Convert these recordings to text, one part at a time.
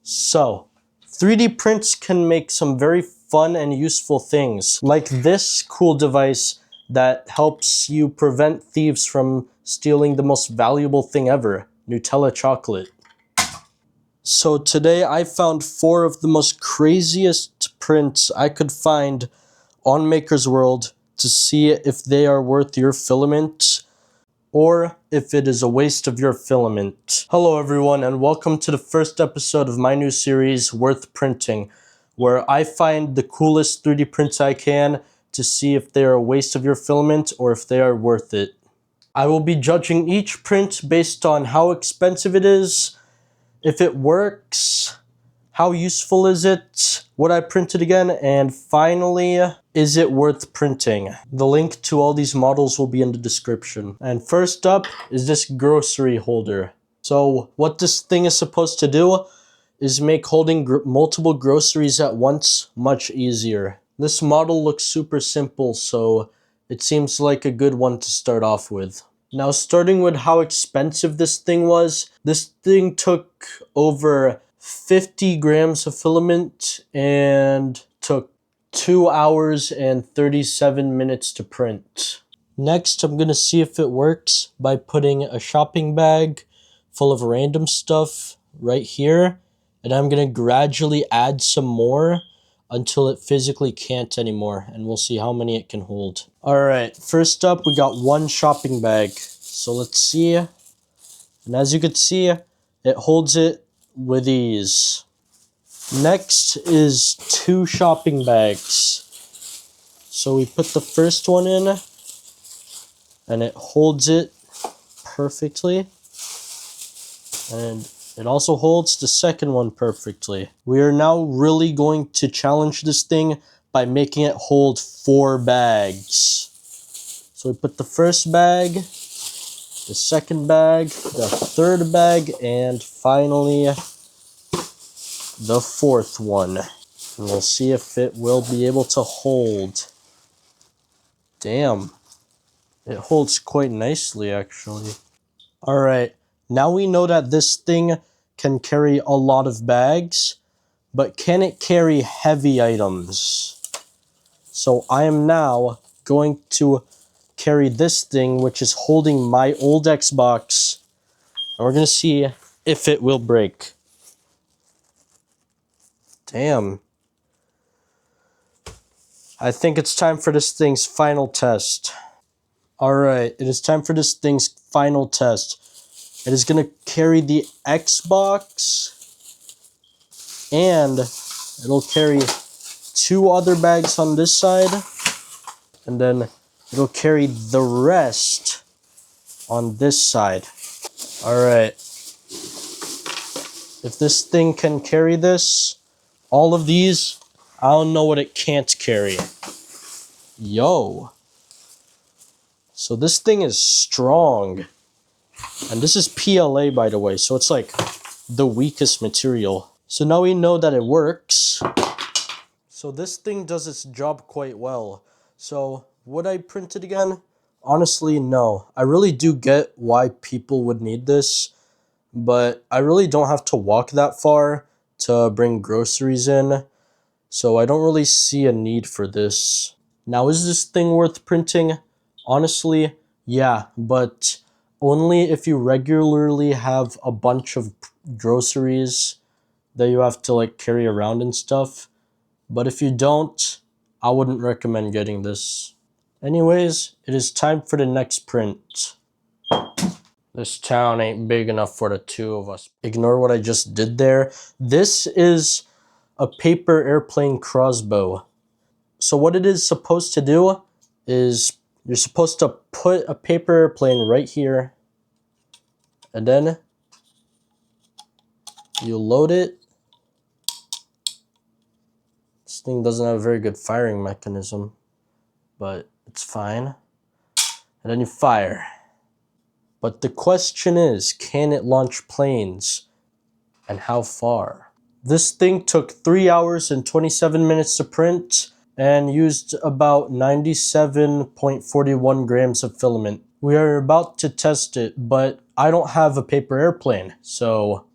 So, 3D prints can make some very fun and useful things, like this cool device that helps you prevent thieves from stealing the most valuable thing ever, Nutella chocolate. So today I found 4 of the most craziest prints I could find on Maker's World to see if they are worth your filament or if it is a waste of your filament. Hello everyone and welcome to the first episode of my new series, Worth Printing, where I find the coolest 3D prints I can to see if they are a waste of your filament or if they are worth it. I will be judging each print based on how expensive it is, if it works, how useful is it, would I print it again, and finally, is it worth printing? The link to all these models will be in the description. And first up is this grocery holder. So what this thing is supposed to do is make holding multiple groceries at once much easier. This model looks super simple, so it seems like a good one to start off with. Now, starting with how expensive this thing was, this thing took over 50 grams of filament and took 2 hours and 37 minutes to print. Next, I'm going to see if it works by putting a shopping bag full of random stuff right here, and I'm going to gradually add some more until it physically can't anymore, and we'll see how many it can hold. Alright, first up we got 1 shopping bag. So let's see, and as you can see, it holds it with ease. Next is 2 shopping bags. So we put the first one in, and it holds it perfectly. And it also holds the second one perfectly. We are now really going to challenge this thing by making it hold 4 bags. So we put the first bag, the second bag, the third bag, and finally the 4th one. And we'll see if it will be able to hold. Damn. It holds quite nicely, actually. Alright, now we know that this thing can carry a lot of bags, but can it carry heavy items? So I am now going to carry this thing, which is holding my old Xbox, and we're going to see if it will break. Damn. I think it's time for this thing's final test. Alright, it is time for this thing's final test. It is going to carry the Xbox, and it'll carry 2 other bags on this side, and then it'll carry the rest on this side. Alright. If this thing can carry this, all of these, I don't know what it can't carry. Yo. So this thing is strong. And this is PLA, by the way, so it's like the weakest material. So now we know that it works. So this thing does its job quite well. So would I print it again? Honestly, no. I really do get why people would need this, but I really don't have to walk that far to bring groceries in, so I don't really see a need for this. Now, is this thing worth printing? Honestly, yeah, but only if you regularly have a bunch of groceries that you have to like carry around and stuff. But if you don't, I wouldn't recommend getting this. Anyways, it is time for the next print. This town ain't big enough for the 2 of us. Ignore what I just did there. This is a paper airplane crossbow. So what it is supposed to do is you're supposed to put a paper airplane right here, and then you load it. This thing doesn't have a very good firing mechanism, but it's fine. And then you fire. But the question is, can it launch planes? And how far? This thing took 3 hours and 27 minutes to print and used about 97.41 grams of filament. We are about to test it, but I don't have a paper airplane, so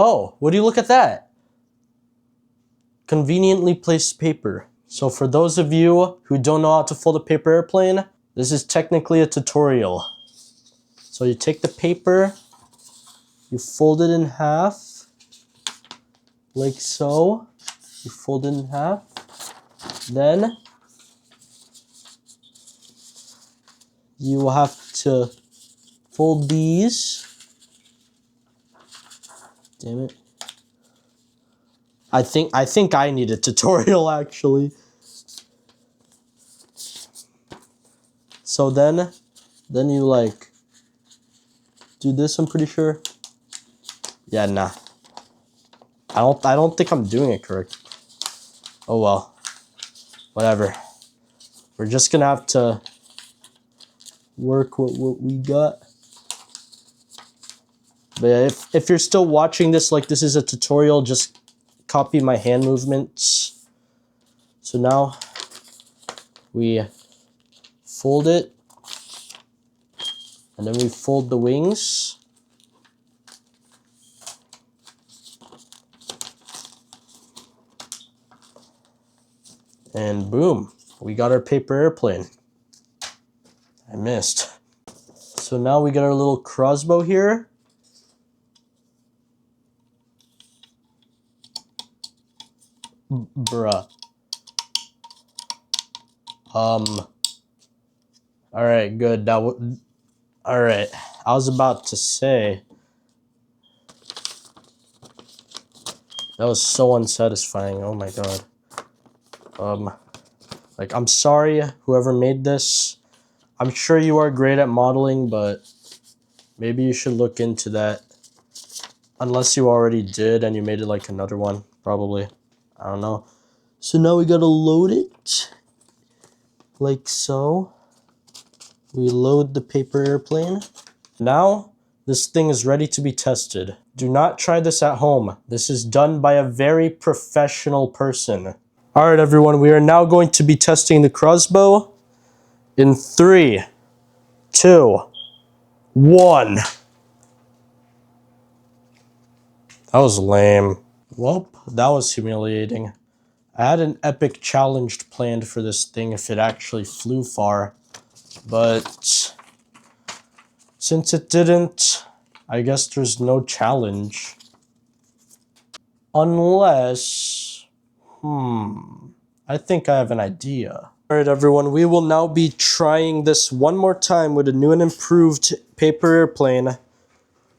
Oh, would you look at that? Conveniently placed paper. So for those of you who don't know how to fold a paper airplane, this is technically a tutorial. So you take the paper, you fold it in half, like so. You fold it in half. Then you will have to fold these. Damn it. I think I need a tutorial actually. So then you like do this, I'm pretty sure. Yeah, nah. I don't think I'm doing it correct. Oh well. Whatever. We're just gonna have to work with what we got. But yeah, if you're still watching this like this is a tutorial, just copy my hand movements. So now we fold it, and then we fold the wings. And boom, we got our paper airplane. I missed. So now we got our little crossbow here. Bruh. Alright, good. Alright, I was about to say. That was so unsatisfying, oh my god. Like, I'm sorry, whoever made this. I'm sure you are great at modeling, but maybe you should look into that. Unless you already did and you made it like another one, probably. I don't know. So now we gotta load it. Like so. We load the paper airplane. Now, this thing is ready to be tested. Do not try this at home. This is done by a very professional person. Alright everyone, we are now going to be testing the crossbow in 3, 2, 1. That was lame. Well, that was humiliating. I had an epic challenge planned for this thing if it actually flew far, but since it didn't, I guess there's no challenge. Unless, I think I have an idea. Alright everyone, we will now be trying this one more time with a new and improved paper airplane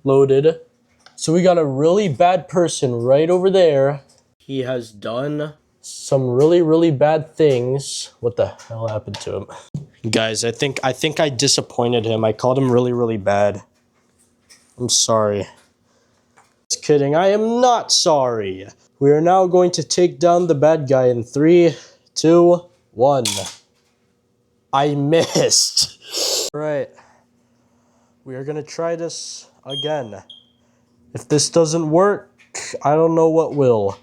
loaded. So we got a really bad person right over there. He has done some really bad things. What the hell happened to him? Guys, I think I disappointed him. I called him really bad. I'm sorry. Just kidding, I am not sorry. We are now going to take down the bad guy in 3, 2, 1. I missed. Alright. We are gonna try this again. If this doesn't work, I don't know what will.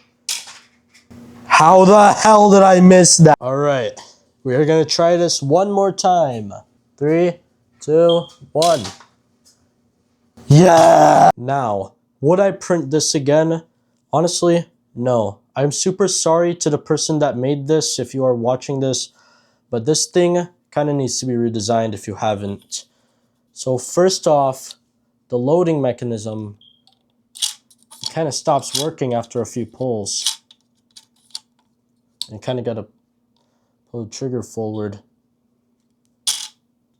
How the hell did I miss that? Alright. We are gonna try this one more time. 3, 2, 1. Yeah! Now, would I print this again? Honestly, no. I'm super sorry to the person that made this if you are watching this, but this thing kind of needs to be redesigned if you haven't. So first off, the loading mechanism kind of stops working after a few pulls. And kind of got to pull the trigger forward.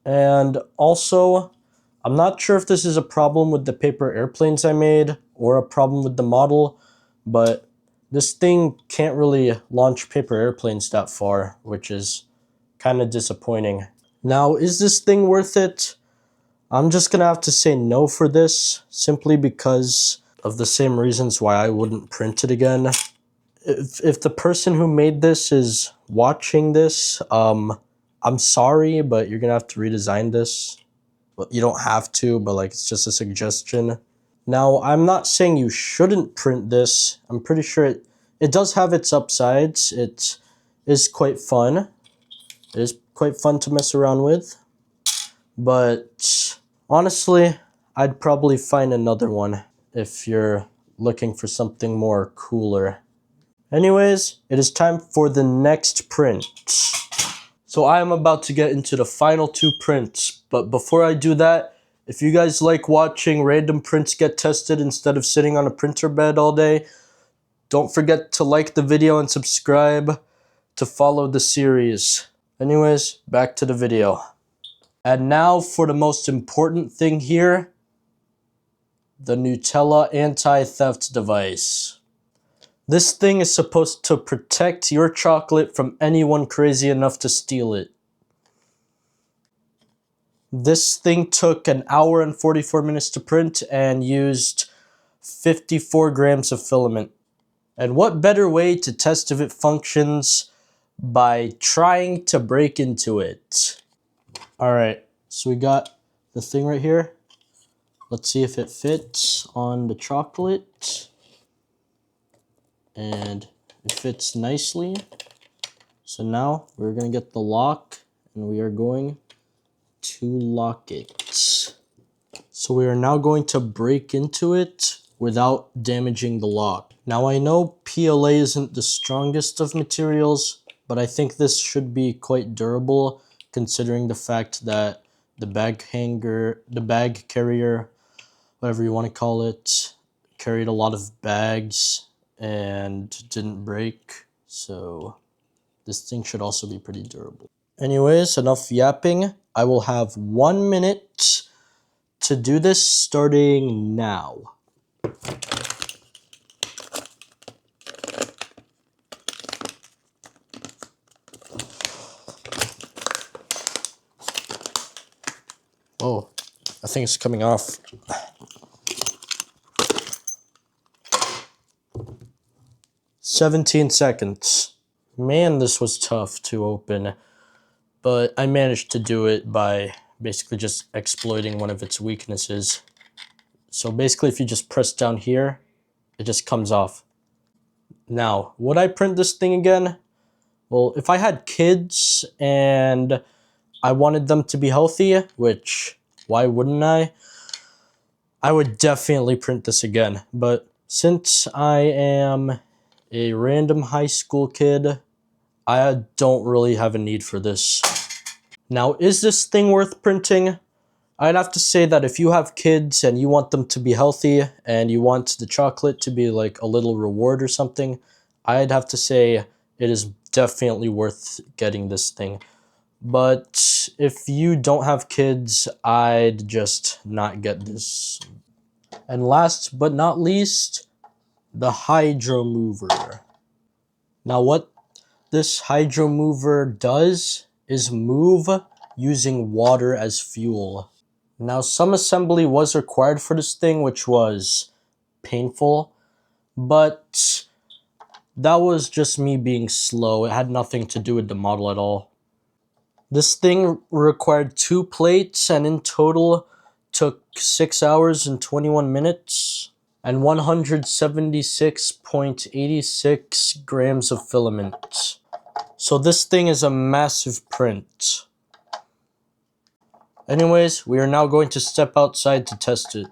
And also, I'm not sure if this is a problem with the paper airplanes I made or a problem with the model, but this thing can't really launch paper airplanes that far, which is kind of disappointing. Now, is this thing worth it? I'm just gonna have to say no for this, simply because of the same reasons why I wouldn't print it again. If the person who made this is watching this, I'm sorry, but you're gonna have to redesign this. Well, you don't have to, but like it's just a suggestion. Now, I'm not saying you shouldn't print this. I'm pretty sure it does have its upsides. It is quite fun. It is quite fun to mess around with. But honestly, I'd probably find another one if you're looking for something more cooler. Anyways, it is time for the next print. So I am about to get into the final 2 prints, but before I do that, if you guys like watching random prints get tested instead of sitting on a printer bed all day, don't forget to like the video and subscribe to follow the series. Anyways, back to the video. And now for the most important thing here, the Nutella anti-theft device. This thing is supposed to protect your chocolate from anyone crazy enough to steal it. This thing took 1 hour and 44 minutes to print and used 54 grams of filament. And what better way to test if it functions by trying to break into it? Alright, so we got the thing right here. Let's see if it fits on the chocolate. And it fits nicely. So now we're going to get the lock and we are going to lock it. So we are now going to break into it without damaging the lock. Now I know PLA isn't the strongest of materials, but I think this should be quite durable considering the fact that the bag carrier, whatever you want to call it, carried a lot of bags and didn't break. So this thing should also be pretty durable. Anyways, enough yapping. I will have 1 minute to do this starting now. Oh, I think it's coming off. "17 seconds. Man, this was tough to open, but I managed to do it by basically just exploiting one of its weaknesses. So basically, if you just press down here, it just comes off. Now, would I print this thing again? Well, if I had kids and I wanted them to be healthy, which why wouldn't I? I would definitely print this again. But since I am a random high school kid, I don't really have a need for this. Now, is this thing worth printing? I'd have to say that if you have kids and you want them to be healthy and you want the chocolate to be like a little reward or something, I'd have to say it is definitely worth getting this thing. But if you don't have kids, I'd just not get this. And last but not least, the HydroMover. Now what this HydroMover does is move using water as fuel. Now some assembly was required for this thing, which was painful, but that was just me being slow. It had nothing to do with the model at all. This thing required 2 plates and in total took 6 hours and 21 minutes and 176.86 grams of filament. So this thing is a massive print. Anyways, we are now going to step outside to test it.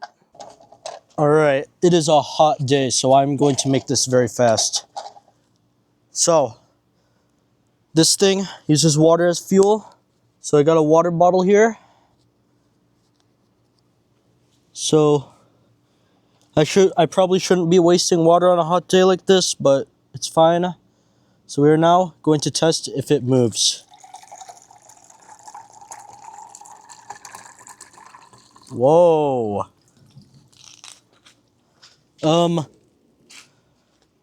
Alright, it is a hot day, so I'm going to make this very fast. So, this thing uses water as fuel. So I got a water bottle here. So I probably shouldn't be wasting water on a hot day like this, but it's fine. So we are now going to test if it moves. Whoa.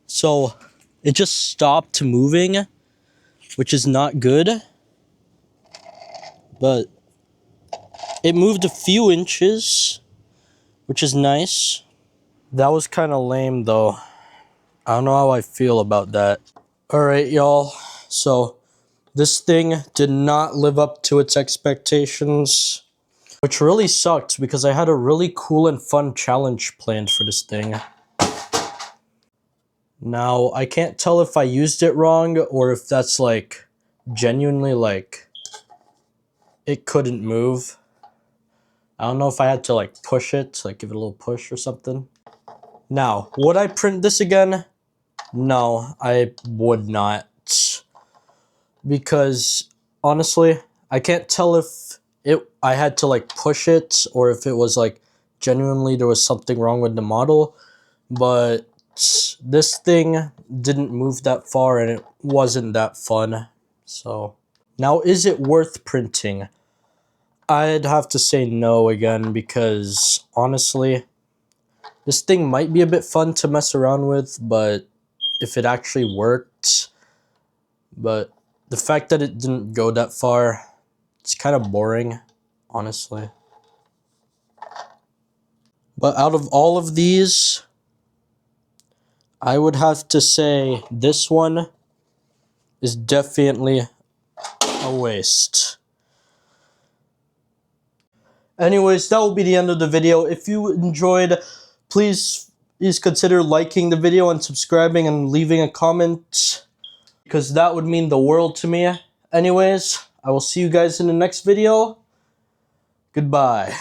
So it just stopped moving, which is not good. But it moved a few inches, which is nice. That was kind of lame though. I don't know how I feel about that. Alright, y'all. So this thing did not live up to its expectations, which really sucked because I had a really cool and fun challenge planned for this thing. Now, I can't tell if I used it wrong or if that's like genuinely like it couldn't move. I don't know if I had to like push it, like give it a little push or something. Now, would I print this again? No, I would not. Because honestly, I can't tell if I had to like push it or if it was like genuinely there was something wrong with the model, but this thing didn't move that far and it wasn't that fun. So now, is it worth printing? I'd have to say no again, because honestly, this thing might be a bit fun to mess around with, but if it actually worked, but the fact that it didn't go that far, it's kind of boring, honestly. But out of all of these, I would have to say this one is definitely a waste. Anyways, that will be the end of the video. If you enjoyed, please consider liking the video and subscribing and leaving a comment, because that would mean the world to me. Anyways, I will see you guys in the next video. Goodbye.